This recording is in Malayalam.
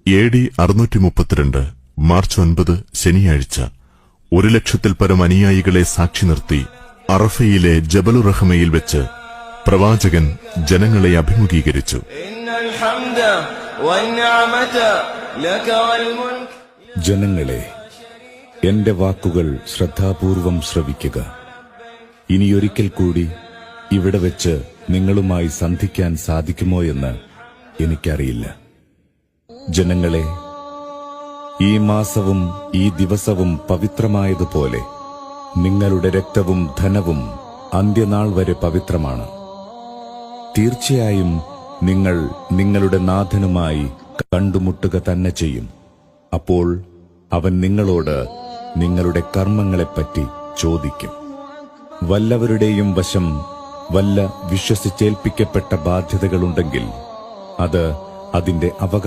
AD 632 മാർച്ച് 9 ശനിയാഴ്ച 1,00,000 പരം അനുയായികളെ സാക്ഷി നിർത്തി അറഫയിലെ ജബലുർ റഹ്മയിൽ വെച്ച് പ്രവാചകൻ ജനങ്ങളെ അഭിമുഖീകരിച്ചു. ജനങ്ങളെ, എന്റെ വാക്കുകൾ ശ്രദ്ധാപൂർവം ശ്രവിക്കുക. ഇനിയൊരിക്കൽ കൂടി ഇവിടെ വെച്ച് നിങ്ങളുമായി സന്ധിക്കാൻ സാധിക്കുമോ എന്ന് എനിക്കറിയില്ല. ജനങ്ങളെ, ഈ മാസവും ഈ ദിവസവും പവിത്രമായതുപോലെ നിങ്ങളുടെ രക്തവും ധനവും അന്ത്യനാൾ വരെ പവിത്രമാണ്. തീർച്ചയായും നിങ്ങൾ നിങ്ങളുടെ നാഥനുമായി കണ്ടുമുട്ടുക തന്നെ ചെയ്യും. അപ്പോൾ അവൻ നിങ്ങളോട് നിങ്ങളുടെ കർമ്മങ്ങളെപ്പറ്റി ചോദിക്കും. വല്ലവരുടെയും വശം വല്ല വിശ്വസിച്ചേൽപ്പിക്കപ്പെട്ട ബാധ്യതകളുണ്ടെങ്കിൽ അത് അതിന്റെ അവകാശം